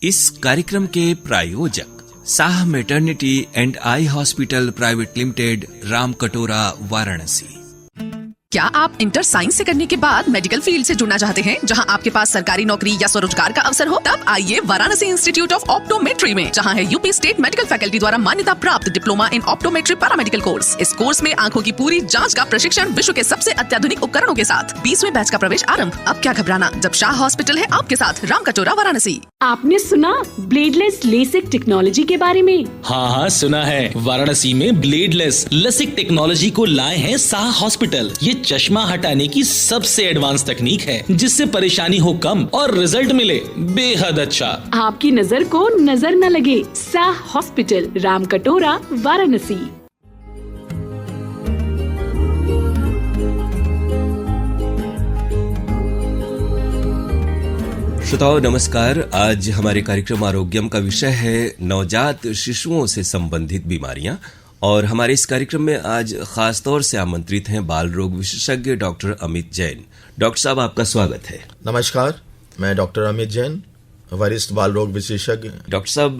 इस कार्यक्रम के प्रायोजक Sah maternity and eye hospital private limited, Ramkatora, Varanasi. क्या आप इंटर साइंस से करने के बाद मेडिकल फील्ड से जुड़ना चाहते हैं, जहां आपके पास सरकारी नौकरी या स्वरोजगार का अवसर हो? तब आइए वाराणसी इंस्टीट्यूट ऑफ ऑप्टोमेट्री में, जहां है यूपी स्टेट मेडिकल फैकल्टी द्वारा मान्यता प्राप्त diploma in optometry paramedical course. इस कोर्स में आंखों की पूरी जांच का प्रशिक्षण विश्व के सबसे अत्याधुनिक उपकरणों के साथ। 20वें बैच का प्रवेश आरंभ। अब क्या घबराना, जब शाह हॉस्पिटल है आपके साथ, रामकटोरा, वाराणसी। आपने सुना ब्लेडलेस लेसिक टेक्नोलॉजी के बारे में? हाँ सुना है। वाराणसी में ब्लेडलेस लेसिक टेक्नोलॉजी को लाए हैं साह हॉस्पिटल। ये चश्मा हटाने की सबसे एडवांस तकनीक है, जिससे परेशानी हो कम और रिजल्ट मिले बेहद अच्छा। आपकी नजर को नजर न लगे। साह हॉस्पिटल, रामकटोरा, वाराणसी। श्रोताओं नमस्कार। आज हमारे कार्यक्रम आरोग्यम का विषय है नवजात शिशुओं से संबंधित बीमारियां, और हमारे इस कार्यक्रम में आज खास तौर से आमंत्रित हैं बाल रोग विशेषज्ञ डॉक्टर अमित जैन। डॉक्टर साहब, आपका स्वागत है। नमस्कार, मैं डॉक्टर अमित जैन, वरिष्ठ बाल रोग विशेषज्ञ। डॉक्टर साहब,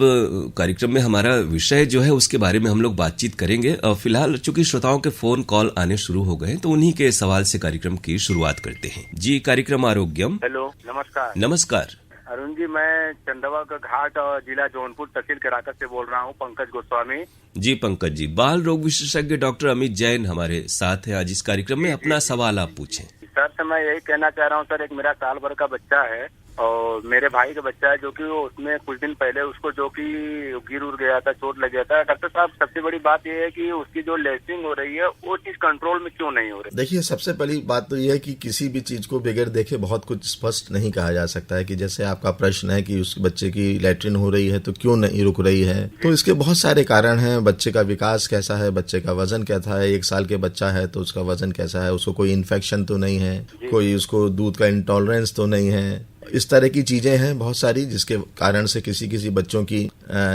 कार्यक्रम में हमारा विषय जो है उसके बारे में हम लोग बातचीत करेंगे। फिलहाल चूंकि श्रोताओं के फोन कॉल आने शुरू हो गए, तो उन्हीं के सवाल से कार्यक्रम की शुरुआत करते हैं। जी, कार्यक्रम आरोग्यम। हेलो, नमस्कार। नमस्कार अरुण जी, मैं चंदवा का घाट और जिला जौनपुर तहसील कराकत से बोल रहा हूँ, पंकज गोस्वामी। जी पंकज जी, बाल रोग विशेषज्ञ डॉक्टर अमित जैन हमारे साथ है आज इस कार्यक्रम में। अपना सवाल आप पूछें। सर से मैं यही कहना चाह रहा हूँ सर, एक मेरा साल भर का बच्चा है और मेरे भाई का बच्चा है, जो कि उसमें कुछ दिन पहले उसको जो कि गिर उड़ गया था, चोट लग गया था। डॉक्टर साहब, सबसे बड़ी बात यह है कि उसकी जो लेसिंग हो रही है वो चीज कंट्रोल में क्यों नहीं हो रही? देखिए, सबसे पहली बात तो यह है कि किसी भी चीज को बगैर देखे बहुत कुछ स्पष्ट नहीं कहा जा सकता है। कि जैसे आपका प्रश्न है कि उस बच्चे की लैट्रिन हो रही है तो क्यों नहीं रुक रही है, तो इसके बहुत सारे कारण हैं। बच्चे का विकास कैसा है, बच्चे का वजन कैसा है, 1 साल के बच्चा है तो उसका वजन कैसा है, उसको कोई इन्फेक्शन तो नहीं है, कोई उसको दूध का इंटॉलरेंस तो नहीं है। इस तरह की चीजें हैं बहुत सारी, जिसके कारण से किसी बच्चों की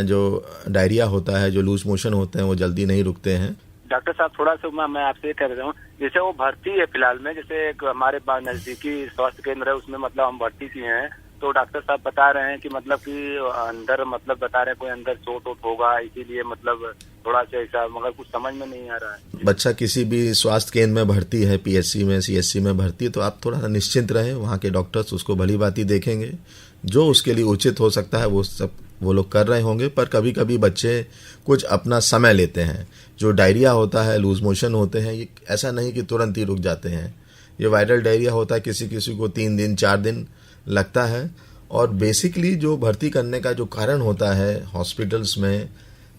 जो डायरिया होता है, जो लूज मोशन होते हैं, वो जल्दी नहीं रुकते हैं। डॉक्टर साहब, थोड़ा सा मैं आपसे कह रहा हूँ, जैसे वो भर्ती है फिलहाल में, जैसे एक हमारे नजदीकी स्वास्थ्य केंद्र है, उसमें मतलब हम भर्ती किए हैं, तो डॉक्टर साहब बता रहे हैं कि मतलब कि अंदर मतलब बता रहे हैं कोई अंदर चोट होगा, इसीलिए मतलब थोड़ा सा ऐसा, मगर कुछ समझ में नहीं आ रहा है। बच्चा किसी भी स्वास्थ्य केंद्र में भर्ती है, पीएचसी में, सीएचसी में भर्ती, तो आप थोड़ा सा निश्चिंत रहें। वहाँ के डॉक्टर्स उसको भली भांति देखेंगे, जो उसके लिए उचित हो सकता है वो लोग कर रहे होंगे। पर कभी कभी बच्चे कुछ अपना समय लेते हैं। जो डायरिया होता है, लूज मोशन होते हैं, ये ऐसा नहीं कि तुरंत ही रुक जाते हैं। ये वायरल डायरिया होता है, किसी को 3 दिन 4 दिन लगता है। और बेसिकली जो भर्ती करने का जो कारण होता है हॉस्पिटल्स में,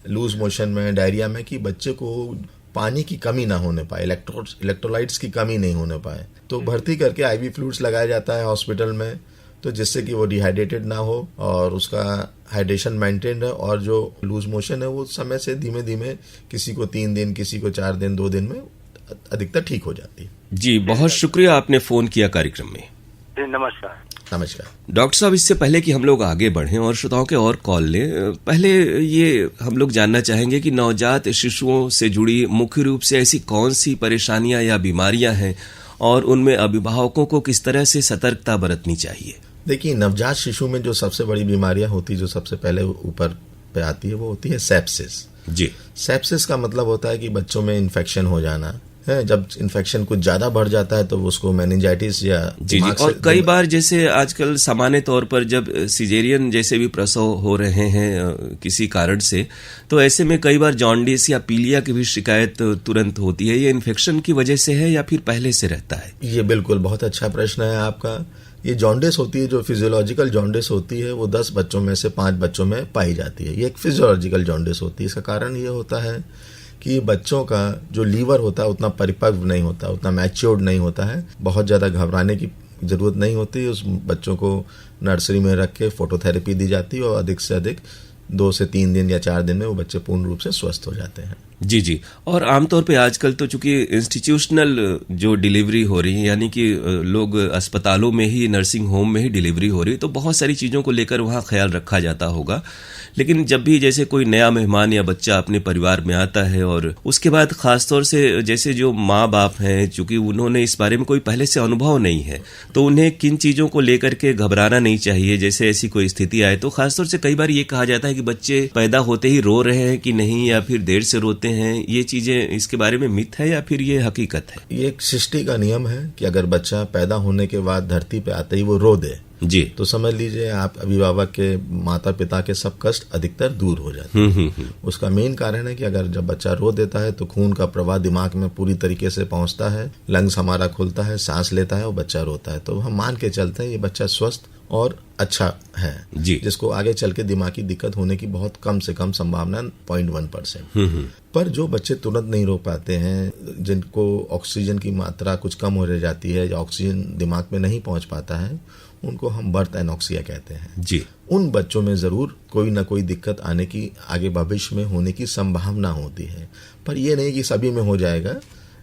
लूज मोशन में, डायरिया में, कि बच्चे को पानी की कमी ना होने पाए, इलेक्ट्रोलाइट्स की कमी नहीं होने पाए, तो भर्ती करके आईवी फ्लूइड्स लगाया जाता है हॉस्पिटल में, तो जिससे कि वो डिहाइड्रेटेड ना हो और उसका हाइड्रेशन मेंटेन रहे, और जो लूज मोशन है वो समय से धीमे धीमे, किसी को 3 दिन, किसी को 4 दिन, 2 दिन में अधिकतर ठीक हो जाती है। जी, बहुत शुक्रिया आपने फोन किया कार्यक्रम में। नमस्कार। नमस्कार डॉक्टर साहब, इससे पहले कि हम लोग आगे बढ़ें और श्रोताओं के और कॉल लें, पहले ये हम लोग जानना चाहेंगे कि नवजात शिशुओं से जुड़ी मुख्य रूप से ऐसी कौन सी परेशानियां या बीमारियां हैं, और उनमें अभिभावकों को किस तरह से सतर्कता बरतनी चाहिए? देखिए, नवजात शिशु में जो सबसे बड़ी बीमारियां होती है, जो सबसे पहले ऊपर पे आती है, वो होती है सेप्सिस। जी, सेप्सिस का मतलब होता है कि बच्चों में इन्फेक्शन हो जाना है। जब इन्फेक्शन कुछ ज्यादा बढ़ जाता है तो उसको मेनिंजाइटिस या जी, और कई बार जैसे आजकल सामान्य तौर पर जब सिजेरियन जैसे भी प्रसव हो रहे हैं किसी कारण से, तो ऐसे में कई बार जॉन्डिस या पीलिया की भी शिकायत तुरंत होती है। ये इन्फेक्शन की वजह से है या फिर पहले से रहता है? ये बिल्कुल बहुत अच्छा प्रश्न है आपका। ये जॉन्डिस होती है, जो फिजियोलॉजिकल जॉन्डिस होती है, वो 10 बच्चों में से 5 बच्चों में पाई जाती है। ये एक फिजियोलॉजिकल जॉन्डिस होती है। इसका कारण ये होता है कि बच्चों का जो लीवर होता है उतना परिपक्व नहीं होता, उतना मैच्योर्ड नहीं होता है। बहुत ज़्यादा घबराने की जरूरत नहीं होती। उस बच्चों को नर्सरी में रख के फोटोथेरेपी दी जाती है और अधिक से अधिक 2 से 3 दिन या 4 दिन में वो बच्चे पूर्ण रूप से स्वस्थ हो जाते हैं। जी जी। और आमतौर पे आजकल तो चूंकि इंस्टीट्यूशनल जो डिलीवरी हो रही है, यानी कि लोग अस्पतालों में ही, नर्सिंग होम में ही डिलीवरी हो रही है, तो बहुत सारी चीज़ों को लेकर वहाँ ख्याल रखा जाता होगा। लेकिन जब भी जैसे कोई नया मेहमान या बच्चा अपने परिवार में आता है और उसके बाद खासतौर से जैसे जो माँ बाप हैं, चूंकि उन्होंने इस बारे में कोई पहले से अनुभव नहीं है, तो उन्हें किन चीज़ों को लेकर के घबराना नहीं चाहिए। जैसे ऐसी कोई स्थिति आए तो खासतौर से कई बार ये कहा जाता है कि बच्चे पैदा होते ही रो रहे हैं कि नहीं, या फिर देर से रोते हैं। ये चीजें, इसके बारे में मिथ है या फिर ये हकीकत है? ये एक सृष्टि का नियम है कि अगर बच्चा पैदा होने के बाद धरती पे आते ही वो रो दे जी, तो समझ लीजिए आप अभिभावक के, माता पिता के सब कष्ट अधिकतर दूर हो जाते हैं। उसका मेन कारण है कि अगर जब बच्चा रो देता है तो खून का प्रवाह दिमाग में पूरी तरीके से पहुंचता है, लंग्स हमारा खुलता है, सांस लेता है और बच्चा रोता है। तो हम मान के चलते हैं ये बच्चा स्वस्थ और अच्छा है जी, जिसको आगे चल के दिमागी दिक्कत होने की बहुत कम से कम संभावना 0.1%। पर जो बच्चे तुरंत नहीं रो पाते हैं, जिनको ऑक्सीजन की मात्रा कुछ कम हो रह जाती है या ऑक्सीजन दिमाग में नहीं पहुंच पाता है, उनको हम बर्थ एनॉक्सिया कहते हैं जी। उन बच्चों में जरूर कोई ना कोई दिक्कत आने की, आगे भविष्य में होने की संभावना होती है। पर यह नहीं कि सभी में हो जाएगा,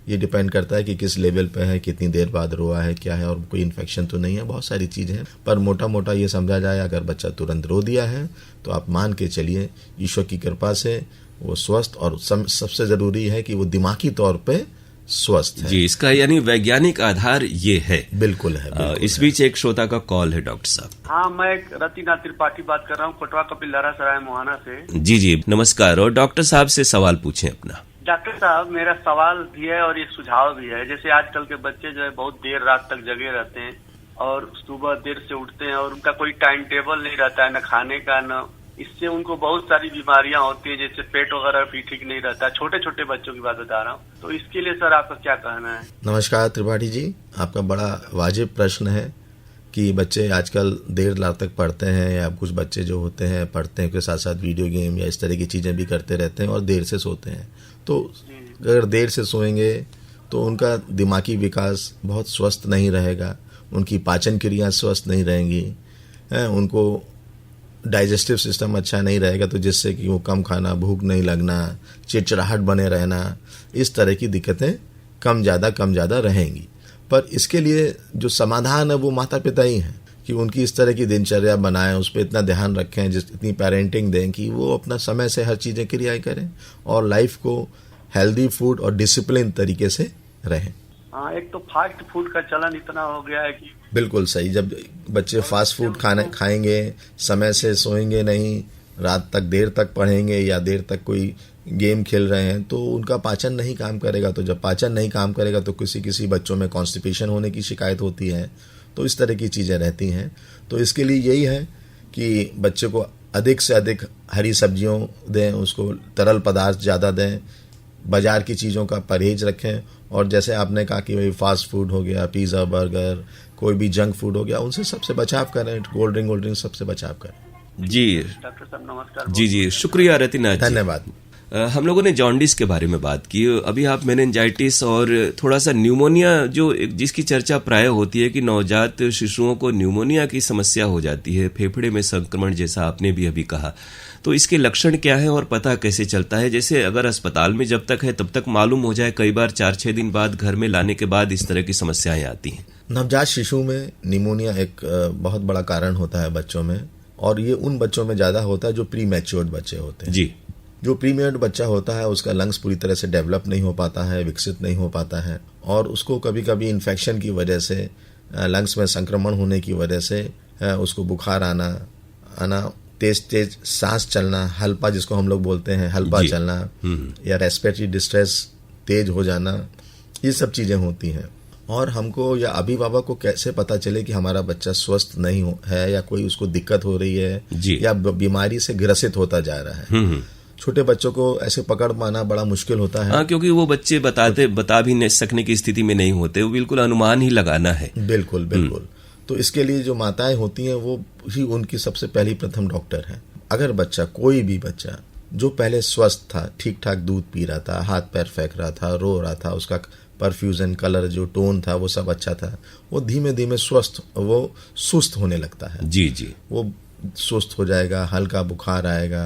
ये डिपेंड करता है कि किस लेवल पे है, कितनी देर बाद रोआ है, क्या है, और कोई इन्फेक्शन तो नहीं है, बहुत सारी चीजें हैं। पर मोटा मोटा ये समझा जाए, अगर बच्चा तुरंत रो दिया है तो आप मान के चलिए ईश्वर की कृपा से वो स्वस्थ, और सबसे जरूरी है कि वो दिमागी तौर पे स्वस्थ है। जी, इसका यानी वैज्ञानिक आधार ये है। बिल्कुल है, बिल्कुल इस बीच एक श्रोता का कॉल है डॉक्टर साहब। हाँ, मैं रतिनाथ त्रिपाठी बात कर रहा हूँ, कोटवा कपिलधारा सराय मोहाना से। जी जी, नमस्कार। और डॉक्टर साहब से सवाल पूछें अपना। डॉक्टर साहब, मेरा सवाल भी है और एक सुझाव भी है। जैसे आजकल के बच्चे जो है बहुत देर रात तक जगे रहते हैं और सुबह देर से उठते हैं और उनका कोई टाइम टेबल नहीं रहता है, न खाने का न, इससे उनको बहुत सारी बीमारियां होती है, जैसे पेट वगैरह भी ठीक नहीं रहता। छोटे छोटे बच्चों की बात बता रहा हूँ, तो इसके लिए सर आपका क्या कहना है? नमस्कार त्रिपाठी जी, आपका बड़ा वाजिब प्रश्न है कि बच्चे आजकल देर रात तक पढ़ते हैं, या कुछ बच्चे जो होते हैं पढ़ते हैं के साथ साथ वीडियो गेम या इस तरह की चीज़ें भी करते रहते हैं और देर से सोते हैं। तो अगर देर से सोएंगे तो उनका दिमागी विकास बहुत स्वस्थ नहीं रहेगा, उनकी पाचन क्रिया स्वस्थ नहीं रहेंगी, उनको डाइजेस्टिव सिस्टम अच्छा नहीं रहेगा, तो जिससे कि वो कम खाना, भूख नहीं लगना, चिड़चिड़ाहट बने रहना, इस तरह की दिक्कतें कम ज़्यादा रहेंगी। पर इसके लिए जो समाधान है वो माता पिता ही हैं कि उनकी इस तरह की दिनचर्या बनाएं, उस पर इतना ध्यान रखें, इतनी पेरेंटिंग दें कि वो अपना समय से हर चीज़ें क्रियाएं करें और लाइफ को हेल्दी फूड और डिसिप्लिन तरीके से रहें। हाँ, एक तो फास्ट फूड का चलन इतना हो गया है कि बिल्कुल सही। जब बच्चे फास्ट फूड खाएंगे, समय से सोएंगे नहीं, रात तक देर तक पढ़ेंगे या देर तक कोई गेम खेल रहे हैं, तो उनका पाचन नहीं काम करेगा। तो जब पाचन नहीं काम करेगा तो किसी बच्चों में कॉन्स्टिपेशन होने की शिकायत होती है। तो इस तरह की चीज़ें रहती हैं। तो इसके लिए यही है कि बच्चे को अधिक से अधिक हरी सब्जियों दें, उसको तरल पदार्थ ज़्यादा दें, बाज़ार की चीज़ों का परहेज रखें, और जैसे आपने कहा कि भाई फास्ट फूड हो गया, पिज़्ज़ा, बर्गर, कोई भी जंक फूड हो गया, उनसे सबसे बचाव करें, कोल्ड ड्रिंक सबसे बचाव करें। जी डॉक्टर साहब नमस्कार। जी जी, शुक्रिया रतिनाथ जी, धन्यवाद। हम लोगों ने जॉन्डिस के बारे में बात की, अभी आप मेनिंजाइटिस और थोड़ा सा न्यूमोनिया, जो जिसकी चर्चा प्राय होती है कि नवजात शिशुओं को न्यूमोनिया की समस्या हो जाती है, फेफड़े में संक्रमण, जैसा आपने भी अभी कहा। तो इसके लक्षण क्या है और पता कैसे चलता है? जैसे अगर अस्पताल में जब तक है तब तक मालूम हो जाए, कई बार 4-6 दिन बाद घर में लाने के बाद इस तरह की समस्याएं आती हैं। नवजात शिशु में निमोनिया एक बहुत बड़ा कारण होता है बच्चों में, और ये उन बच्चों में ज़्यादा होता है जो प्री मैच्योर्ड बच्चे होते हैं। जी, जो प्री मैच्योर्ड बच्चा होता है उसका लंग्स पूरी तरह से डेवलप नहीं हो पाता है, विकसित नहीं हो पाता है, और उसको कभी कभी इन्फेक्शन की वजह से, लंग्स में संक्रमण होने की वजह से उसको बुखार आना, तेज सांस चलना, हल्पा जिसको हम लोग बोलते हैं, हल्पा चलना, या रेस्पिरेटरी डिस्ट्रेस तेज हो जाना, ये सब चीज़ें होती हैं। और हमको या अभिभावक को कैसे पता चले कि हमारा बच्चा स्वस्थ नहीं है या कोई उसको दिक्कत हो रही है या बीमारी से ग्रसित होता जा रहा है। छोटे बच्चों को ऐसे पकड़ पाना बड़ा मुश्किल होता है। हाँ, क्योंकि वो बच्चे बता भी नहीं सकने की स्थिति में नहीं होते, वो बिल्कुल अनुमान ही लगाना है। बिल्कुल। तो इसके लिए जो माताएं होती हैं वो ही उनकी सबसे पहली प्रथम डॉक्टर हैं। अगर बच्चा, कोई भी बच्चा जो पहले स्वस्थ था, ठीक ठाक दूध पी रहा था, हाथ पैर फेंक रहा था, रो रहा था, उसका परफ्यूजन, कलर, जो टोन था वो सब अच्छा था, वो धीमे धीमे वो सुस्त होने लगता है। जी, वो सुस्त हो जाएगा, हल्का बुखार आएगा,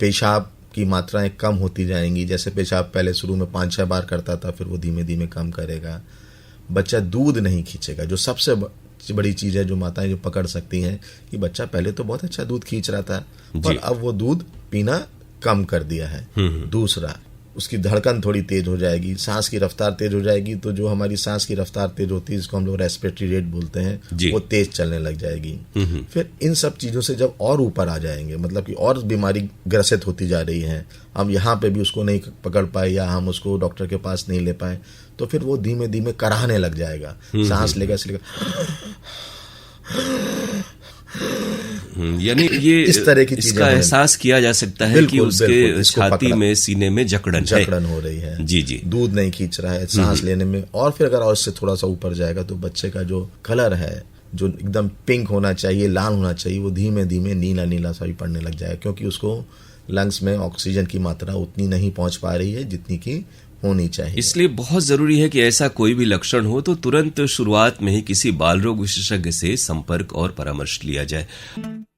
पेशाब की मात्राएं कम होती जाएंगी। जैसे पेशाब पहले शुरू में 5-6 बार करता था, फिर वो धीमे धीमे कम करेगा। बच्चा दूध नहीं खींचेगा, जो सबसे बड़ी चीज़ है जो माताएं जो पकड़ सकती हैं कि बच्चा पहले तो बहुत अच्छा दूध खींच रहा था, पर अब वो दूध पीना कम कर दिया है। दूसरा, उसकी धड़कन थोड़ी तेज हो जाएगी, सांस की रफ्तार तेज हो जाएगी। तो जो हमारी सांस की रफ्तार तेज होती है, जिसको हम लोग रेस्पिरेटरी रेट बोलते हैं, वो तेज चलने लग जाएगी। फिर इन सब चीज़ों से जब और ऊपर आ जाएंगे, मतलब कि और बीमारी ग्रसित होती जा रही है, हम यहाँ पे भी उसको नहीं पकड़ पाए या हम उसको डॉक्टर के पास नहीं ले पाए, तो फिर वो धीमे धीमे कराहने लग जाएगा। सांस लेगा यानी ये इस तरह की इसका एहसास किया जा सकता है कि उसके छाती में, सीने में जकड़न हो रही है। जी। दूध नहीं खींच रहा है, सांस लेने में। और फिर अगर और इससे थोड़ा सा ऊपर जाएगा तो बच्चे का जो कलर है, जो एकदम पिंक होना चाहिए, लाल होना चाहिए, वो धीमे धीमे नीला नीला सा भी पड़ने लग जाएगा, क्योंकि उसको लंग्स में ऑक्सीजन की मात्रा उतनी नहीं पहुंच पा रही है जितनी की होनी चाहिए। इसलिए बहुत जरूरी है कि ऐसा कोई भी लक्षण हो तो तुरंत शुरुआत में ही किसी बाल रोग विशेषज्ञ से संपर्क और परामर्श लिया जाए।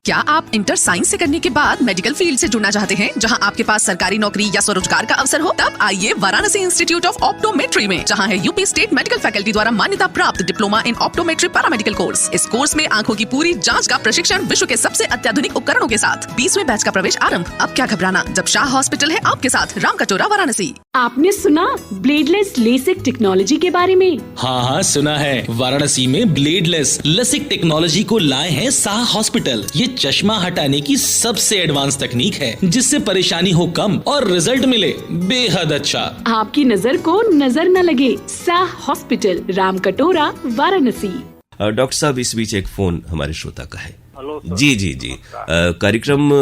क्या आप इंटर साइंस से करने के बाद मेडिकल फील्ड से जुड़ना चाहते हैं, जहां आपके पास सरकारी नौकरी या स्वरोजगार का अवसर हो? तब आइए वाराणसी इंस्टीट्यूट ऑफ ऑप्टोमेट्री में, जहां है यूपी स्टेट मेडिकल फैकल्टी द्वारा मान्यता प्राप्त diploma in optometry paramedical course. इस कोर्स में आंखों की पूरी जांच का प्रशिक्षण विश्व के सबसे अत्याधुनिक उपकरणों के साथ। 20वें बैच का प्रवेश आरंभ। अब क्या घबराना, जब शाह हॉस्पिटल है आपके साथ, रामकटोरा, वाराणसी। आपने सुना ब्लेडलेस लेसिक टेक्नोलॉजी के बारे में? हाँ, सुना है। वाराणसी में ब्लेडलेस लसिक टेक्नोलॉजी को लाए हैं शाह हॉस्पिटल। ये चश्मा हटाने की सबसे एडवांस तकनीक है, जिससे परेशानी हो कम और रिजल्ट मिले बेहद अच्छा। आपकी नजर को नजर न लगे, शाह हॉस्पिटल, रामकटोरा, वाराणसी। डॉक्टर साहब, इस बीच एक फोन हमारे श्रोता का है। Hello sir. जी। कार्यक्रम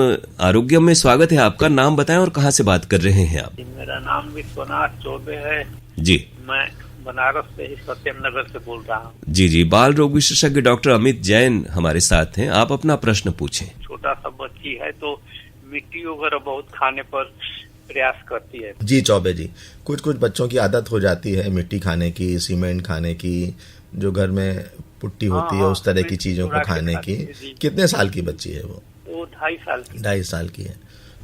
आरोग्य में स्वागत है आपका। नाम बताएं और कहाँ से बात कर रहे हैं आप? मेरा नाम विश्वनाथ चौबे है जी। मैं बनारस से ही सत्यम नगर से बोल रहा हूँ। जी। बाल रोग विशेषज्ञ डॉक्टर अमित जैन हमारे साथ हैं। आप अपना प्रश्न पूछें। छोटा सा बच्ची है तो मिट्टी वगैरह बहुत खाने पर प्रयास करती है। जी चौबे जी, कुछ बच्चों की आदत हो जाती है मिट्टी खाने की, सीमेंट खाने की, जो घर में पुट्टी होती है उस तरह की चीजों को खाने की। कितने साल की बच्ची है वो? 2.5 साल की। 2.5 साल की है।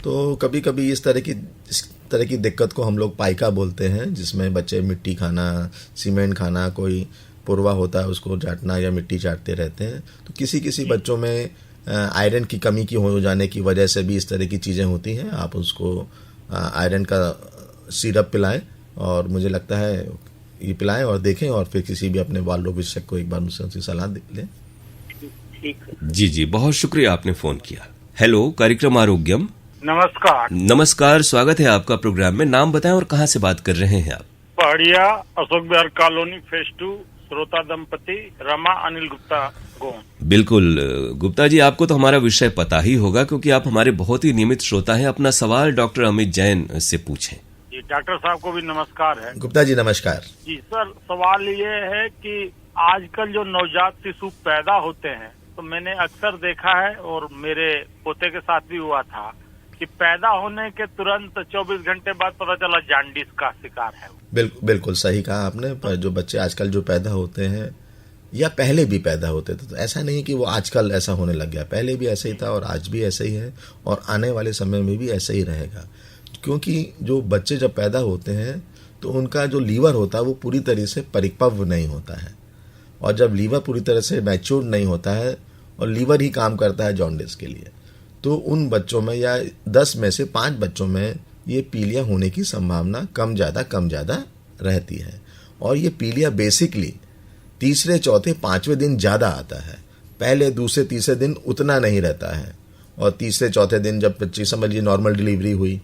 तो कभी कभी इस तरह की दिक्कत को हम लोग पाइका बोलते हैं, जिसमें बच्चे मिट्टी खाना, सीमेंट खाना, कोई पुरवा होता है उसको चाटना या मिट्टी चाटते रहते हैं। तो किसी बच्चों में आयरन की कमी की हो जाने की वजह से भी इस तरह की चीज़ें होती हैं। आप उसको आयरन का सिरप पिलाएं, और मुझे लगता है ये पिलाएं और देखें, और फिर किसी भी अपने बाल रोग विशेषज्ञ को एक बार मुझसे सलाह लें। ठीक है। जी, बहुत शुक्रिया आपने फोन किया। हेलो, कार्यक्रम आरोग्यम। नमस्कार। स्वागत है आपका प्रोग्राम में। नाम बताएं और कहाँ से बात कर रहे हैं आप? पहाड़िया, अशोक विहार कॉलोनी, फेज 2, श्रोता दंपति रमा अनिल गुप्ता गोंड। बिल्कुल गुप्ता जी, आपको तो हमारा विषय पता ही होगा, क्योंकि आप हमारे बहुत ही नियमित श्रोता हैं। अपना सवाल डॉक्टर अमित जैन से पूछें। जी, डॉक्टर साहब को भी नमस्कार है। गुप्ता जी नमस्कार। जी सर, सवाल ये है कि आजकल जो नवजात शिशु पैदा होते हैं, तो मैंने अक्सर देखा है और मेरे पोते के साथ भी हुआ था कि पैदा होने के तुरंत 24 घंटे बाद पता चला जॉन्डिस का शिकार है। बिल्कुल सही कहा आपने। पर जो बच्चे आजकल जो पैदा होते हैं या पहले भी पैदा होते थे, तो ऐसा नहीं कि वो आजकल ऐसा होने लग गया, पहले भी ऐसे ही था और आज भी ऐसे ही है और आने वाले समय में भी ऐसे ही रहेगा। क्योंकि जो बच्चे जब पैदा होते हैं तो उनका जो लीवर होता है वो पूरी तरह से परिपक्व नहीं होता है, और जब लीवर पूरी तरह से मैच्योर नहीं होता है और लीवर ही काम करता है जॉन्डिस के लिए, तो उन बच्चों में या 10 में से 5 बच्चों में ये पीलिया होने की संभावना कम ज़्यादा रहती है। और ये पीलिया बेसिकली तीसरे, चौथे, 5वें दिन ज़्यादा आता है। पहले, दूसरे, तीसरे दिन उतना नहीं रहता है, और तीसरे, चौथे दिन जब बच्ची समझ लीजिए नॉर्मल डिलीवरी हुई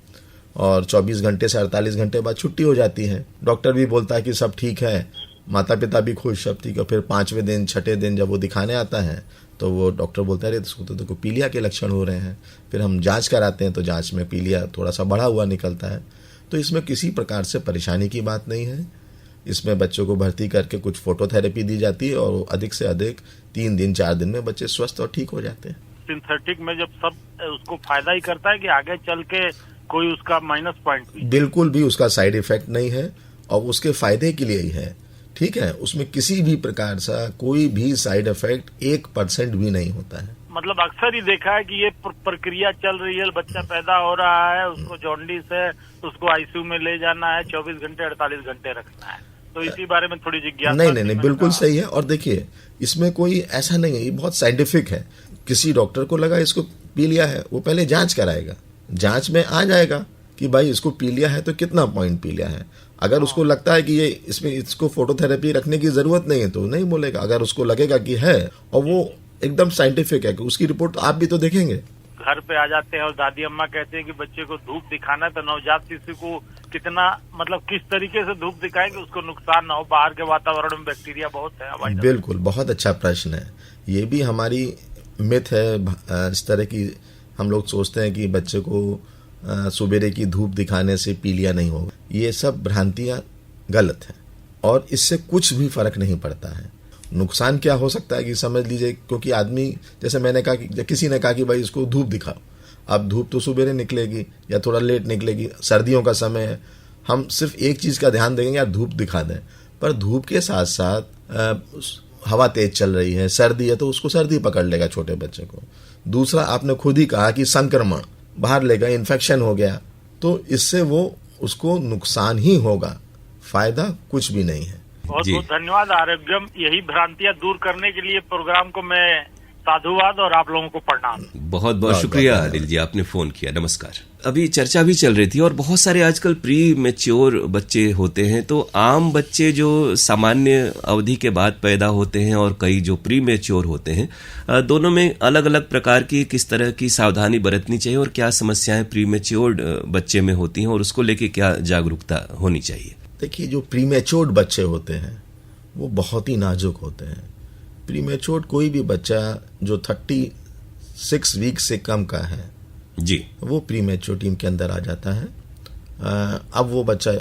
और 24 घंटे से 48 घंटे बाद छुट्टी हो जाती है, डॉक्टर भी बोलता है कि सब ठीक है, माता पिता भी खुश, सब ठीक है। फिर 5वें दिन, 6ठे दिन जब वो दिखाने आता है तो वो डॉक्टर बोलता है इसको तो पीलिया के लक्षण हो रहे हैं। फिर हम जांच कराते हैं तो जांच में पीलिया थोड़ा सा बढ़ा हुआ निकलता है। तो इसमें किसी प्रकार से परेशानी की बात नहीं है। इसमें बच्चों को भर्ती करके कुछ फोटोथेरेपी दी जाती है और अधिक से अधिक 3 दिन 4 दिन में बच्चे स्वस्थ और ठीक हो जाते हैं। सिंथेटिक में जब सब उसको फायदा ही करता है कि आगे चल के कोई उसका माइनस पॉइंट? बिल्कुल भी उसका साइड इफेक्ट नहीं है और उसके फायदे के लिए ही है। ठीक है, उसमें किसी भी प्रकार सा कोई भी साइड इफेक्ट 1% भी नहीं होता है। मतलब अक्सर ही देखा है कि ये प्रक्रिया चल रही है, बच्चा पैदा हो रहा है, उसको जॉन्डिस है, उसको आईसीयू में ले जाना है, 24 घंटे 48 घंटे रखना है। तो इसी बारे में थोड़ी जिज्ञासा। नहीं, बिल्कुल सही है। और देखिए, इसमें कोई ऐसा नहीं है, ये बहुत साइंटिफिक है। किसी डॉक्टर को लगा इसको पी लिया है, वो पहले जांच कराएगा, जांच में आ जाएगा कि भाई इसको पी लिया है तो कितना पॉइंट पी लिया है। अगर उसको लगता है कि ये इसमें इसको फोटोथेरेपी रखने की जरूरत नहीं है तो नहीं बोलेगा। अगर उसको लगेगा कि है और वो एकदम साइंटिफिक है, कि उसकी रिपोर्ट आप भी तो देखेंगे। घर पे आ जाते हैं और दादी अम्मा कहते हैं कि बच्चे को धूप दिखाना, तो नवजात शिशु को कितना मतलब किस तरीके से धूप दिखाएं कि उसको नुकसान ना हो? बाहर के वातावरण में बैक्टीरिया बहुत है। बिल्कुल, बहुत अच्छा प्रश्न है। ये भी हमारी मिथ है, इस तरह की हम लोग सोचते हैं कि बच्चे को सुबेरे की धूप दिखाने से पीलिया नहीं होगा। ये सब भ्रांतियां गलत है और इससे कुछ भी फर्क नहीं पड़ता है। नुकसान क्या हो सकता है कि समझ लीजिए, क्योंकि आदमी, जैसे मैंने कहा कि किसी ने कहा कि भाई इसको धूप दिखाओ, अब धूप तो सुबेरे निकलेगी या थोड़ा लेट निकलेगी, सर्दियों का समय है, हम सिर्फ एक चीज का ध्यान देंगे यार धूप दिखा दें, पर धूप के साथ साथ हवा तेज चल रही है, सर्दी है तो उसको सर्दी पकड़ लेगा छोटे बच्चे को। दूसरा, आपने खुद ही कहा कि संक्रमण बाहर ले गए, इन्फेक्शन हो गया, तो इससे वो उसको नुकसान ही होगा, फायदा कुछ भी नहीं है। बहुत बहुत धन्यवाद आरोग्यम। यही भ्रांतियां दूर करने के लिए प्रोग्राम को मैं साधुवाद और आप लोगों को प्रणाम। बहुत बहुत शुक्रिया अनिल जी, आपने फोन किया। नमस्कार। अभी चर्चा भी चल रही थी और बहुत सारे आजकल प्री मैच्योर बच्चे होते हैं, तो आम बच्चे जो सामान्य अवधि के बाद पैदा होते हैं और कई जो प्री मैच्योर होते हैं, दोनों में अलग अलग प्रकार की किस तरह की सावधानी बरतनी चाहिए और क्या समस्याएं प्री मैच्योर्ड बच्चे में होती हैं और उसको लेके क्या जागरूकता होनी चाहिए? देखिए, जो प्री मैच्योर्ड बच्चे होते हैं वो बहुत ही नाजुक होते हैं। प्री मैच्योर्ड कोई भी बच्चा जो 36 वीक से कम का है जी, वो प्री मैच्योर टीम के अंदर आ जाता है। अब वो बच्चा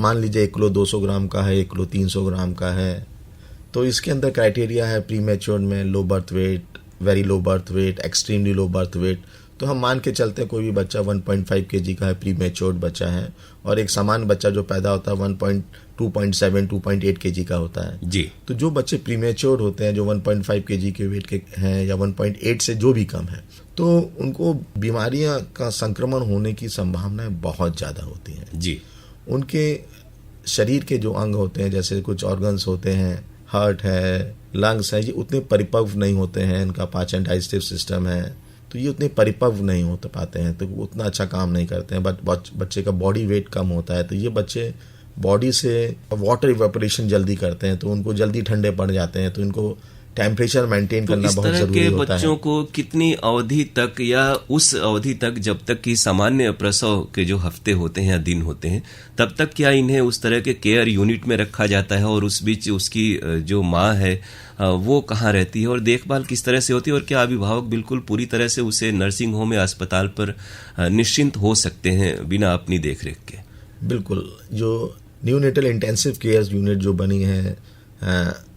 मान लीजिए 1 किलो 200 ग्राम का है, 1 किलो 300 ग्राम का है, तो इसके अंदर क्राइटेरिया है प्री मैच्योर में low birth weight, very low birth weight, extremely low birth weight. तो हम मान के चलते हैं कोई भी बच्चा 1.5 kg का है, प्री मैच्योर्ड बच्चा है, और एक सामान्य बच्चा जो पैदा होता है 2.7 2.8 kg का होता है जी। तो जो बच्चे प्री मैच्योर्ड होते हैं, जो 1.5 kg के वेट के हैं या 1.8 से जो भी कम है, तो उनको बीमारियां का संक्रमण होने की संभावनाएं बहुत ज्यादा होती हैं जी। उनके शरीर के जो अंग होते हैं, जैसे कुछ ऑर्गन्स होते हैं, हार्ट है, लंग्स है, ये उतने परिपक्व नहीं होते हैं, इनका पाचन डाइजेस्टिव सिस्टम है, तो ये उतने परिपक्व नहीं हो पाते हैं, तो उतना अच्छा काम नहीं करते हैं। बट बच्चे का बॉडी वेट कम होता है, तो ये बच्चे बॉडी से वाटर इवेपोरेशन जल्दी करते हैं, तो उनको जल्दी ठंडे पड़ जाते हैं, तो इनको टेम्परेचर मेंटेन करना बहुत जरूरी होता है। इस तरह के बच्चों को कितनी अवधि तक या उस अवधि तक जब तक कि सामान्य प्रसव के जो हफ्ते होते हैं या दिन होते हैं, तब तक क्या इन्हें उस तरह के केयर यूनिट में रखा जाता है और उस बीच उसकी जो माँ है वो कहाँ रहती है और देखभाल किस तरह से होती है, और क्या अभिभावक बिल्कुल पूरी तरह से उसे नर्सिंग होम या अस्पताल पर निश्चिंत हो सकते हैं बिना अपनी देखरेख के? बिल्कुल, जो न्यूनेटल इंटेंसिव केयर यूनिट जो बनी है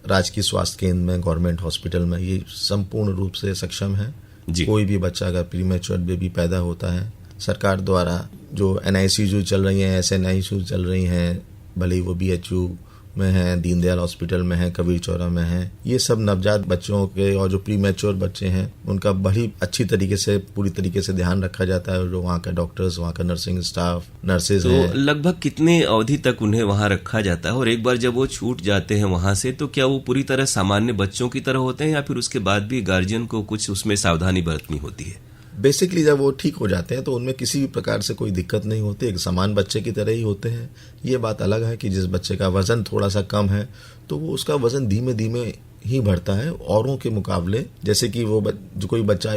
राजकीय स्वास्थ्य केंद्र में, गवर्नमेंट हॉस्पिटल में, ये संपूर्ण रूप से सक्षम है जी। कोई भी बच्चा अगर प्रीमेच्योर बेबी पैदा होता है, सरकार द्वारा जो NICU चल रही हैं, SNICU चल रही हैं, भले ही वो BHU में है, दीनदयाल हॉस्पिटल में है, कबीर चौरा में है, ये सब नवजात बच्चों के और जो प्रीमेच्योर बच्चे हैं उनका बड़ी अच्छी तरीके से, पूरी तरीके से ध्यान रखा जाता है। जो वहाँ का डॉक्टर्स, वहाँ का नर्सिंग स्टाफ, नर्सेज हैं। तो लगभग कितने अवधि तक उन्हें वहाँ रखा जाता है, और एक बार जब वो छूट जाते हैं वहाँ से, तो क्या वो पूरी तरह सामान्य बच्चों की तरह होते हैं या फिर उसके बाद भी गार्जियन को कुछ उसमें सावधानी बरतनी होती है? बेसिकली जब वो ठीक हो जाते हैं तो उनमें किसी भी प्रकार से कोई दिक्कत नहीं होती, एक समान बच्चे की तरह ही होते हैं। ये बात अलग है कि जिस बच्चे का वजन थोड़ा सा कम है तो वो उसका वजन धीमे धीमे ही बढ़ता है औरों के मुकाबले। जैसे कि वो जो कोई बच्चा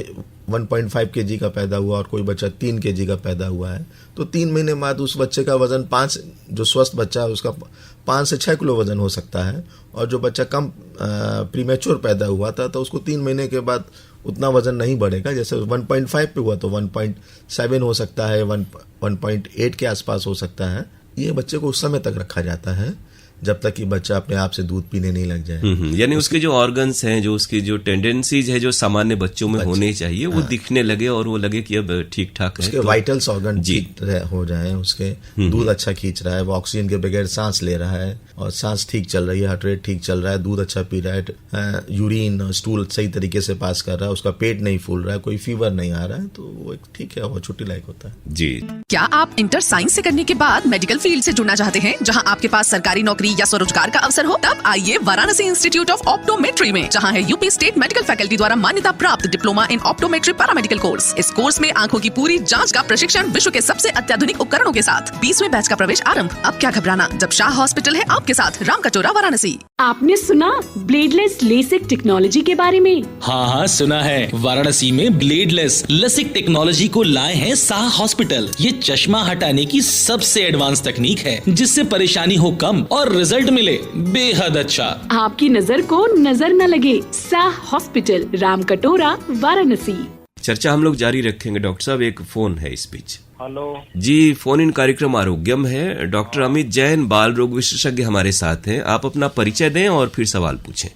1.5 kg का पैदा हुआ और कोई बच्चा 3 kg का पैदा हुआ है, तो 3 महीने बाद उस बच्चे का वजन 5, जो स्वस्थ बच्चा है उसका 5 से 6 किलो वजन हो सकता है, और जो बच्चा कम प्रीमेच्योर पैदा हुआ था तो उसको 3 महीने के बाद उतना वजन नहीं बढ़ेगा। जैसे 1.5 पे हुआ तो 1.7 हो सकता है, 1.8 के आसपास हो सकता है। ये बच्चे को उस समय तक रखा जाता है जब तक कि बच्चा अपने आप से दूध पीने नहीं लग जाए। यानी उसके जो ऑर्गन्स हैं, जो उसकी जो टेंडेंसीज है जो सामान्य बच्चों में होने चाहिए, वो दिखने लगे और वो लगे कि अब ठीक ठाक है, उसके वाइटल्स ऑर्गन हो जाए, उसके दूध अच्छा खींच रहा है, वो ऑक्सीजन के बगैर सांस ले रहा है, और सांस ठीक चल रही है, हार्ट रेट ठीक चल रहा है, दूध अच्छा पी रहा है, यूरिन स्टूल सही तरीके से पास कर रहा है, उसका पेट नहीं फूल रहा है, कोई फीवर नहीं आ रहा है, तो वो ठीक है, वो छुट्टी लायक होता है। जी। क्या आप इंटर साइंस से करने के बाद मेडिकल फील्ड से जुड़ना चाहते हैं, जहां आपके पास सरकारी नौकरी या स्वरोजगार का अवसर हो? तब आइए वाराणसी इंस्टीट्यूट ऑफ ऑप्टोमेट्री में, जहां है यूपी स्टेट मेडिकल फैकल्टी द्वारा मान्यता प्राप्त diploma in optometry paramedical course. इस कोर्स में आंखों की पूरी जांच का प्रशिक्षण विश्व के सबसे अत्याधुनिक उपकरणों के साथ। 20वें बैच का प्रवेश आरंभ। अब क्या घबराना, जब शाह हॉस्पिटल है आपके साथ, रामकटोरा वाराणसी। आपने सुना ब्लेडलेस लेसिक टेक्नोलॉजी के बारे में? हाँ सुना है। वाराणसी में ब्लेडलेस लसिक टेक्नोलॉजी को लाए हैं साह हॉस्पिटल। ये चश्मा हटाने की सबसे एडवांस तकनीक है, जिससे परेशानी हो कम और रिजल्ट मिले बेहद अच्छा। आपकी नजर को नजर न लगे, साह हॉस्पिटल, रामकटोरा वाराणसी। चर्चा हम लोग जारी रखेंगे। डॉक्टर साहब, एक फोन है इस बीच। हेलो जी, फोन इन कार्यक्रम आरोग्यम है। डॉक्टर अमित जैन, बाल रोग विशेषज्ञ हमारे साथ हैं। आप अपना परिचय दें और फिर सवाल पूछें।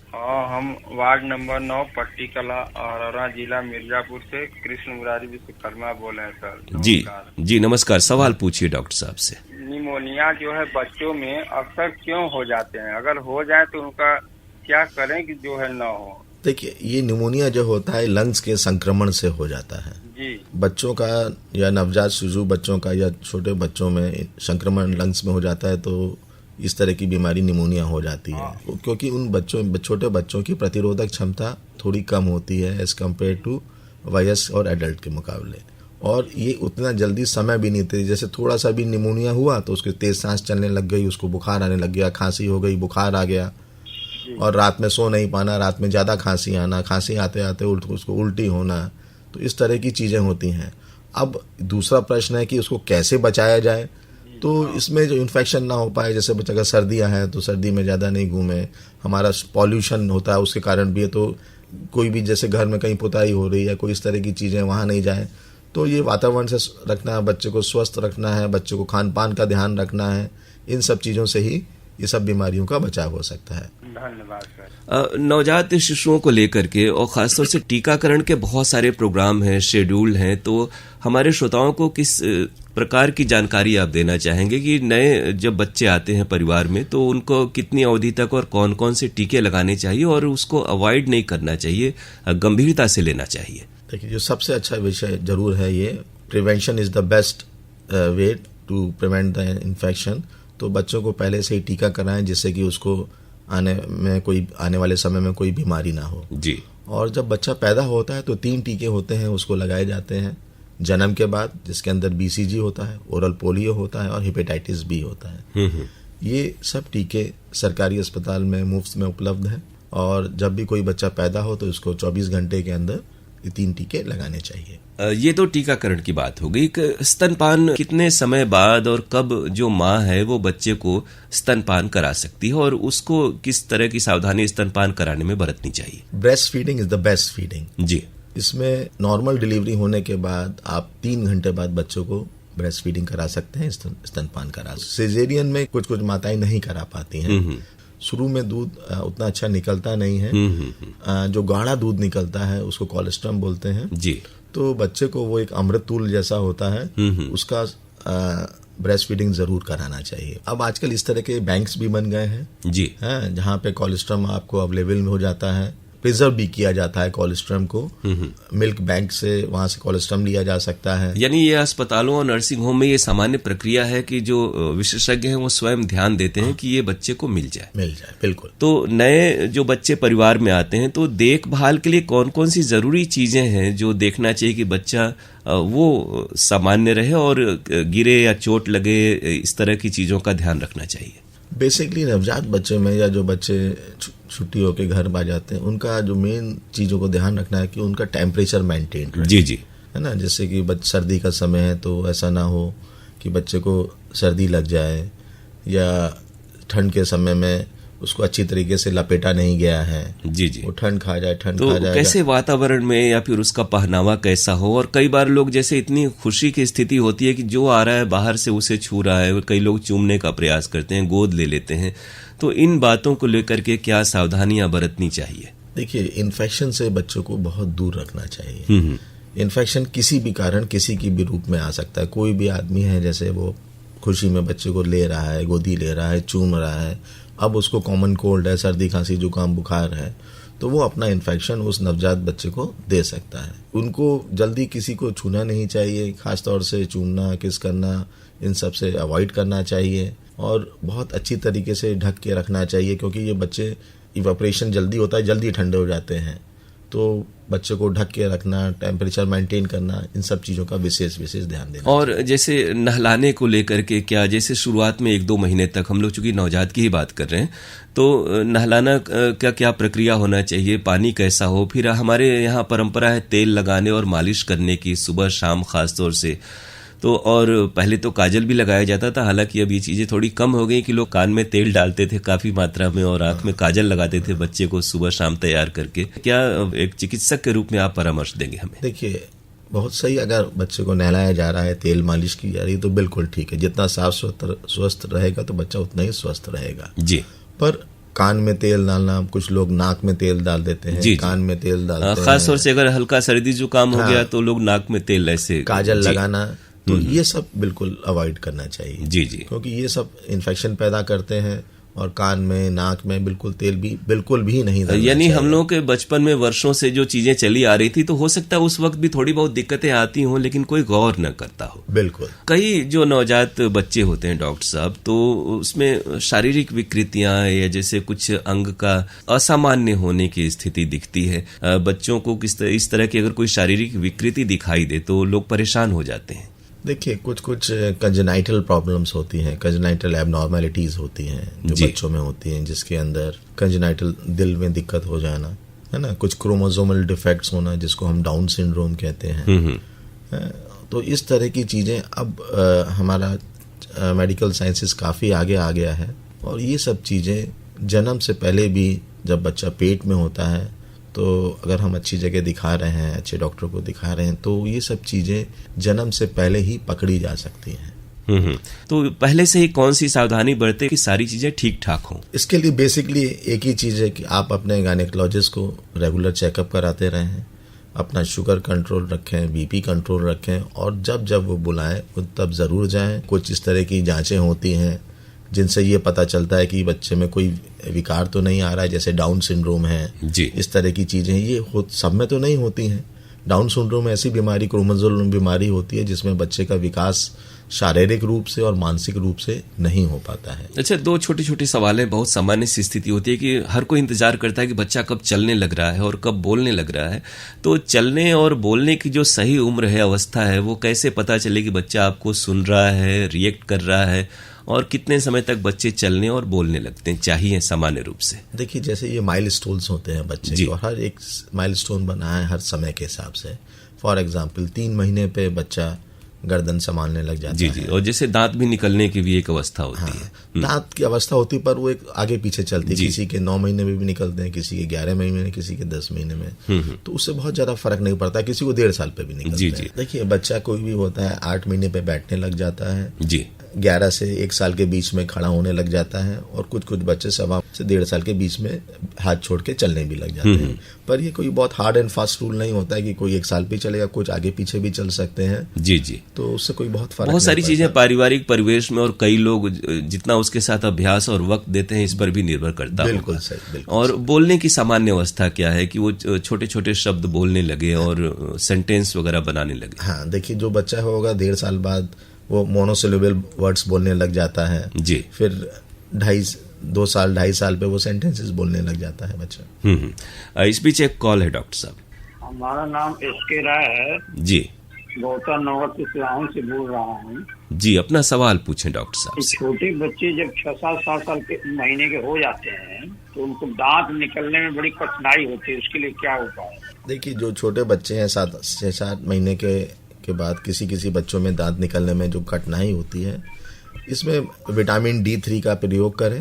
हम वार्ड नंबर 9 पट्टी कला अरौरा जिला मिर्जापुर से कृष्ण मुरारी विश्वकर्मा बोल रहे हैं सर। जी नमस्कार। सवाल पूछिए डॉक्टर साहब से। निमोनिया जो है बच्चों में अक्सर क्यों हो जाते हैं? अगर हो जाए तो उनका क्या करें कि जो है न हो? देखिए, ये निमोनिया जो होता है लंग्स के संक्रमण से हो जाता है। जी। बच्चों का या नवजात शिशु बच्चों का या छोटे बच्चों में संक्रमण लंग्स में हो जाता है, तो इस तरह की बीमारी निमोनिया हो जाती है, क्योंकि उन छोटे बच्चों की प्रतिरोधक क्षमता थोड़ी कम होती है एज कम्पेयर टू वयस्क और एडल्ट के मुकाबले, और ये उतना जल्दी समय भी नहीं देती। जैसे थोड़ा सा भी निमोनिया हुआ तो उसके तेज सांस चलने लग गई, उसको बुखार आने लग गया, खांसी हो गई, बुखार आ गया, और रात में सो नहीं पाना, रात में ज़्यादा खांसी आना, खांसी आते आते उसको उल्टी होना, तो इस तरह की चीज़ें होती हैं। अब दूसरा प्रश्न है कि उसको कैसे बचाया जाए। तो इसमें जो इन्फेक्शन ना हो पाए, जैसे अगर सर्दियां हैं तो सर्दी में ज़्यादा नहीं घूमें, हमारा पॉल्यूशन होता है उसके कारण भी है, तो कोई भी जैसे घर में कहीं पुताई हो रही है, कोई इस तरह की चीज़ें वहाँ नहीं जाए। तो ये वातावरण से रखना है, बच्चे को स्वस्थ रखना है, बच्चे को खान पान का ध्यान रखना है, इन सब चीज़ों से ही ये सब बीमारियों का बचाव हो सकता है। धन्यवाद सर। नवजात शिशुओं को लेकर के और खासतौर से टीकाकरण के बहुत सारे प्रोग्राम हैं, शेड्यूल हैं, तो हमारे श्रोताओं को किस प्रकार की जानकारी आप देना चाहेंगे कि नए जब बच्चे आते हैं परिवार में तो उनको कितनी अवधि तक और कौन कौन से टीके लगाने चाहिए और उसको अवॉइड नहीं करना चाहिए, गंभीरता से लेना चाहिए? देखिए, जो सबसे अच्छा विषय जरूर है ये, prevention is the best way to prevent the infection. तो बच्चों को पहले से ही टीका कराएं, जिससे कि उसको आने वाले समय में कोई बीमारी ना हो। जी। और जब बच्चा पैदा होता है तो 3 टीके होते हैं, उसको लगाए जाते हैं जन्म के बाद, जिसके अंदर BCG होता है, ओरल पोलियो होता है और हेपेटाइटिस B होता है। ये सब टीके सरकारी अस्पताल में मुफ्त में उपलब्ध है, और जब भी कोई बच्चा पैदा हो तो उसको 24 घंटे के अंदर ये 3 टीके लगाने चाहिए। ये तो टीकाकरण की बात हो गई। स्तनपान कितने समय बाद और कब जो माँ है वो बच्चे को स्तनपान करा सकती है और उसको किस तरह की सावधानी स्तनपान कराने में बरतनी चाहिए? Breast feeding is the best feeding. जी। इसमें नॉर्मल डिलीवरी होने के बाद आप 3 घंटे बाद बच्चों को ब्रेस्ट फीडिंग करा सकते हैं, स्तनपान करा। सिजेरियन में कुछ माताएं नहीं करा पाती हैं। शुरू में दूध उतना अच्छा निकलता नहीं है। जो गाढ़ा दूध निकलता है उसको कोलेस्ट्रम बोलते हैं। जी। तो बच्चे को वो एक अमृत तूल जैसा होता है, उसका ब्रेस्ट फीडिंग जरूर कराना चाहिए। अब आजकल इस तरह के बैंक्स भी बन गए हैं। जी। हैं, जहाँ पे कोलेस्ट्रम आपको अवेलेबल हो जाता है, प्रिजर्व भी किया जाता है कोलेस्ट्रम को। मिल्क बैंक से वहां से कोलेस्ट्रम लिया जा सकता है। यानी ये अस्पतालों और नर्सिंग होम में ये सामान्य प्रक्रिया है कि जो विशेषज्ञ हैं वो स्वयं ध्यान देते हैं कि ये बच्चे को मिल जाए। बिल्कुल। तो नए जो बच्चे परिवार में आते हैं तो देखभाल के लिए कौन कौन सी जरूरी चीजें हैं जो देखना चाहिए कि बच्चा वो सामान्य रहे और गिरे या चोट लगे, इस तरह की चीजों का ध्यान रखना चाहिए? बेसिकली नवजात बच्चे में या जो बच्चे छुट्टी होकर घर आ जाते हैं, उनका जो मेन चीज़ों को ध्यान रखना है कि उनका टेम्परेचर मेंटेन रहे। जी जी। है ना, जैसे कि सर्दी का समय है तो ऐसा ना हो कि बच्चे को सर्दी लग जाए, या ठंड के समय में उसको अच्छी तरीके से लपेटा नहीं गया है। जी जी। वो ठंड खा जाए, खा जाए। कैसे वातावरण में या फिर उसका पहनावा कैसा हो? और कई बार लोग जैसे इतनी खुशी की स्थिति होती है कि जो आ रहा है बाहर से उसे छू रहा है, कई लोग चूमने का प्रयास करते हैं, गोद ले लेते हैं, तो इन बातों को लेकर के क्या सावधानियां बरतनी चाहिए? देखिए, इन्फेक्शन से बच्चों को बहुत दूर रखना चाहिए। इन्फेक्शन किसी भी कारण किसी की भी रूप में आ सकता है। कोई भी आदमी है, जैसे वो खुशी में बच्चे को ले रहा है, गोदी ले रहा है, चूम रहा है, अब उसको कॉमन कोल्ड है, सर्दी खांसी जुकाम बुखार है, तो वो अपना इन्फेक्शन उस नवजात बच्चे को दे सकता है। उनको जल्दी किसी को छूना नहीं चाहिए, खासतौर से चूमना, किस करना, इन सब से अवॉइड करना चाहिए और बहुत अच्छी तरीके से ढक के रखना चाहिए, क्योंकि ये बच्चे इवेपोरेशन जल्दी होता है, जल्दी ठंडे हो जाते हैं। तो बच्चे को ढक के रखना, टेम्परेचर मेंटेन करना, इन सब चीज़ों का विशेष ध्यान देना। और जैसे नहलाने को लेकर के क्या, जैसे शुरुआत में 1-2 महीने तक हम लोग चूंकि नवजात की ही बात कर रहे हैं, तो नहलाना का क्या प्रक्रिया होना चाहिए, पानी कैसा हो? फिर हमारे यहाँ परंपरा है तेल लगाने और मालिश करने की सुबह शाम खास तौर से, तो और पहले तो काजल भी लगाया जाता था, हालांकि अब ये चीज़ें थोड़ी कम हो गई कि लोग कान में तेल डालते थे काफ़ी मात्रा में और आंख में काजल लगाते थे बच्चे को सुबह शाम तैयार करके। क्या एक चिकित्सक के रूप में आप परामर्श देंगे हमें? देखिए, बहुत सही, अगर बच्चे को नहलाया जा रहा है, तेल मालिश की जा रही है, तो बिल्कुल ठीक है। जितना साफ स्वस्थ रहेगा तो बच्चा उतना ही स्वस्थ रहेगा जी। पर कान में तेल डालना, कुछ लोग नाक में तेल डाल देते हैं, कान में तेल डालते हैं, खास तौर से अगर हल्का सर्दी जुकाम हो गया तो लोग नाक में तेल ऐसे काजल लगाना, तो ये सब बिल्कुल अवॉइड करना चाहिए। जी, क्योंकि ये सब इन्फेक्शन पैदा करते हैं और कान में, नाक में बिल्कुल तेल भी बिल्कुल भी नहीं डालना यानी चाहिए। हम लोगों के बचपन में वर्षों से जो चीजें चली आ रही थी, तो हो सकता है उस वक्त भी थोड़ी बहुत दिक्कतें आती हों, लेकिन कोई गौर न करता हो। बिल्कुल। कई जो नवजात बच्चे होते हैं डॉक्टर साहब, तो उसमें शारीरिक विकृतियां या जैसे कुछ अंग का असामान्य होने की स्थिति दिखती है। बच्चों को इस तरह की अगर कोई शारीरिक विकृति दिखाई दे तो लोग परेशान हो जाते हैं। देखिए, कुछ कंजेनाइटल प्रॉब्लम्स होती हैं, कंजेनाइटल एबनॉर्मेलिटीज होती हैं जो बच्चों में होती हैं, जिसके अंदर कंजेनाइटल दिल में दिक्कत हो जाना, है ना, कुछ क्रोमोसोमल डिफेक्ट्स होना जिसको हम डाउन सिंड्रोम कहते हैं। तो इस तरह की चीज़ें अब हमारा मेडिकल साइंसेस काफ़ी आगे आ गया है और ये सब चीज़ें जन्म से पहले भी जब बच्चा पेट में होता है, तो अगर हम अच्छी जगह दिखा रहे हैं, अच्छे डॉक्टर को दिखा रहे हैं, तो ये सब चीज़ें जन्म से पहले ही पकड़ी जा सकती हैं। तो पहले से ही कौन सी सावधानी बरते कि सारी चीज़ें ठीक ठाक हों? इसके लिए बेसिकली एक ही चीज़ है कि आप अपने गायनेकोलॉजिस्ट को रेगुलर चेकअप कराते रहें, अपना शुगर कंट्रोल रखें, बीपी कंट्रोल रखें और जब जब वो बुलाएं तब ज़रूर जाएं। कुछ इस तरह की जांचें होती हैं जिनसे ये पता चलता है कि बच्चे में कोई विकार तो नहीं आ रहा है, जैसे डाउन सिंड्रोम है जी। इस तरह की चीज़ें ये सब में तो नहीं होती हैं। डाउन सिंड्रोम ऐसी बीमारी, क्रोमोसोमल बीमारी होती है जिसमें बच्चे का विकास शारीरिक रूप से और मानसिक रूप से नहीं हो पाता है। अच्छा, 2 छोटी-छोटी सवालें, बहुत सामान्य सी स्थिति होती है कि हर कोई इंतजार करता है कि बच्चा कब चलने लग रहा है और कब बोलने लग रहा है। तो चलने और बोलने की जो सही उम्र है, अवस्था है, वो कैसे पता चले कि बच्चा आपको सुन रहा है, रिएक्ट कर रहा है, और कितने समय तक बच्चे चलने और बोलने लगते हैं चाहिए सामान्य रूप से? देखिए, जैसे ये माइलस्टोन्स होते हैं बच्चे के और हर एक माइलस्टोन बना है हर समय के हिसाब से। फॉर एग्जांपल 3 महीने पे बच्चा गर्दन संभालने लग जाता है। जी। और जैसे दांत भी निकलने की भी एक अवस्था होती है। दांत की अवस्था होती है पर वो एक आगे पीछे चलती है। किसी के 9 महीने में भी निकलते हैं, किसी के 11 महीने में, किसी के 10 महीने में। तो उससे बहुत ज्यादा फर्क नहीं पड़ता। किसी को 1.5 साल पे भी निकलते हैं। देखिए, बच्चा कोई भी होता है 8 महीने पे बैठने लग जाता है जी, 11 से 1 साल के बीच में खड़ा होने लग जाता है और कुछ बच्चे 1.25 से 1.5 साल के बीच में हाथ छोड़ के चलने भी लग जाते हैं। पर ये कोई बहुत हार्ड एंड फास्ट रूल नहीं होता है कि कोई 1 साल पे चलेगा, कुछ आगे पीछे भी चल सकते हैं। जी। तो उससे कोई बहुत फर्क बहुत सारी चीजें पारिवारिक परिवेश में और कई लोग जितना उसके साथ अभ्यास और वक्त देते हैं इस पर भी निर्भर करता है। बिल्कुल सही। और बोलने की सामान्य अवस्था क्या है कि वो छोटे छोटे शब्द बोलने लगे और सेंटेंस वगैरह बनाने लगे? हाँ, देखिए, जो बच्चा होगा 1.5 साल बाद वो मोनोसिलेबल वर्ड्स बोलने लग जाता है जी। फिर 2.5 साल पे वो सेंटेंसेस बोलने लग जाता है बच्चा। इस बीच एक कॉल है डॉक्टर साहब। हमारा नाम एसके राय है जी। गौतम नगर से बोल रहा हूँ जी। अपना सवाल पूछें डॉक्टर साहब से। छोटे बच्चे जब 6-7 साल के महीने के हो जाते हैं तो उनको दांत निकलने में बड़ी कठिनाई होती है, उसके लिए क्या उपाय है? देखिए, जो छोटे बच्चे हैं 6-7 महीने के बाद किसी बच्चों में दांत निकलने में जो कठिनाई होती है, इसमें विटामिन D3 का प्रयोग करें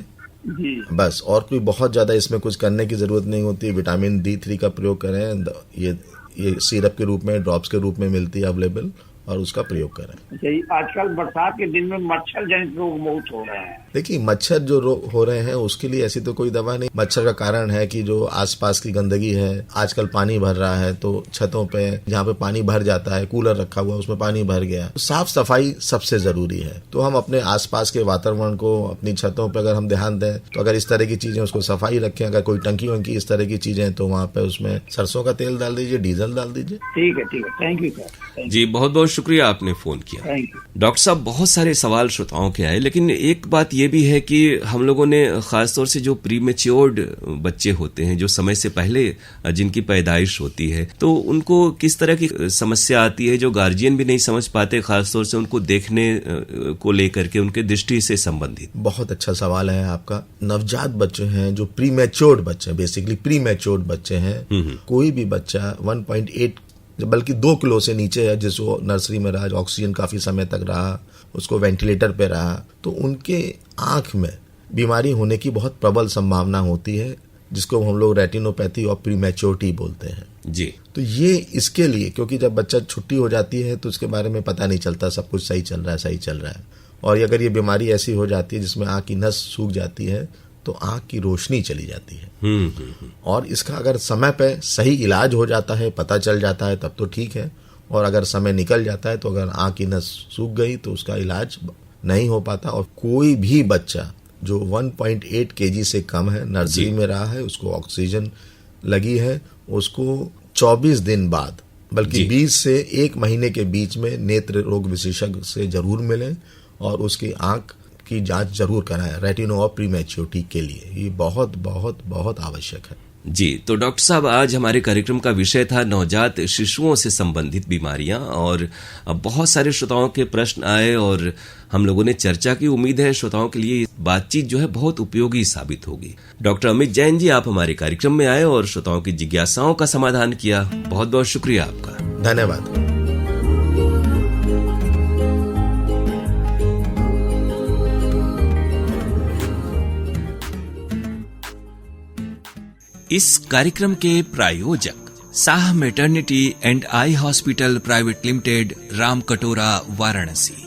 जी। बस, और कोई बहुत ज़्यादा इसमें कुछ करने की ज़रूरत नहीं होती। विटामिन D3 का प्रयोग करें, ये सिरप के रूप में, ड्रॉप्स के रूप में मिलती है अवेलेबल, और उसका प्रयोग करें। अच्छा, ये आजकल बरसात के दिन में मच्छर जनित रोग बहुत हो रहे हैं। देखिए, मच्छर जो रोग हो रहे हैं उसके लिए ऐसी तो कोई दवा नहीं। मच्छर का कारण है कि जो आसपास की गंदगी है, आजकल पानी भर रहा है तो छतों पे जहाँ पे पानी भर जाता है, कूलर रखा हुआ उसमें पानी भर गया, तो साफ सफाई सबसे जरूरी है। तो हम अपने आसपास के वातावरण को, अपनी छतों पर अगर हम ध्यान दें तो अगर इस तरह की चीजें उसको सफाई रखें, अगर कोई टंकी वंकी इस तरह की चीजें तो वहाँ पे उसमें सरसों का तेल डाल दीजिए, डीजल डाल दीजिए। ठीक है, थैंक यू सर। जी, बहुत बहुत शुक्रिया आपने फोन किया। थैंक यू डॉक्टर साहब, बहुत सारे सवाल श्रोताओं के आए, लेकिन एक बात यह भी है कि हम लोगों ने खासतौर से जो प्रीमेच्योर्ड बच्चे होते हैं, जो समय से पहले जिनकी पैदाइश होती है, तो उनको किस तरह की समस्या आती है जो गार्जियन भी नहीं समझ पाते, खासतौर से उनको देखने को लेकर के, उनके दृष्टि से संबंधित। बहुत अच्छा सवाल है आपका। नवजात बच्चे हैं जो प्रीमेच्योर्ड बच्चे, बेसिकली प्रीमेच्योर्ड बच्चे हैं, कोई भी बच्चा 1.8 बल्कि 2 किलो से नीचे है, जिसको नर्सरी में रहा, ऑक्सीजन काफी समय तक रहा, उसको वेंटिलेटर पे रहा, तो उनके आंख में बीमारी होने की बहुत प्रबल संभावना होती है, जिसको हम लोग रेटिनोपैथी और प्रीमेच्योरिटी बोलते हैं। जी, तो ये इसके लिए, क्योंकि जब बच्चा छुट्टी हो जाती है तो उसके बारे में पता नहीं चलता, सब कुछ सही चल रहा है, और अगर ये बीमारी ऐसी हो जाती है जिसमें आंख की नस सूख जाती है तो आंख की रोशनी चली जाती है। और इसका अगर समय पे सही इलाज हो जाता है, पता चल जाता है, तब तो ठीक है, और अगर समय निकल जाता है तो अगर आंख की नस सूख गई तो उसका इलाज नहीं हो पाता। और कोई भी बच्चा जो 1.8 kg से कम है, नर्सरी में रहा है, उसको ऑक्सीजन लगी है, उसको 24 दिन बाद, बल्कि 20 से 1 महीने के बीच में नेत्र रोग विशेषज्ञ से जरूर मिलें और उसकी आंख की जांच जरूर कराएं रेटिनो और प्रीमेच्योरिटी के लिए। ये बहुत बहुत बहुत आवश्यक है। जी, तो डॉक्टर साहब, आज हमारे कार्यक्रम का विषय था नवजात शिशुओं से संबंधित बीमारियां, और बहुत सारे श्रोताओं के प्रश्न आए और हम लोगों ने चर्चा की। उम्मीद है श्रोताओं के लिए बातचीत जो है बहुत उपयोगी साबित होगी। डॉक्टर अमित जैन जी, आप हमारे कार्यक्रम में आए और श्रोताओं की जिज्ञासाओं का समाधान किया। बहुत बहुत शुक्रिया आपका। धन्यवाद। इस कार्यक्रम के प्रायोजक Sah maternity and eye hospital private limited, Ramkatora, Varanasi.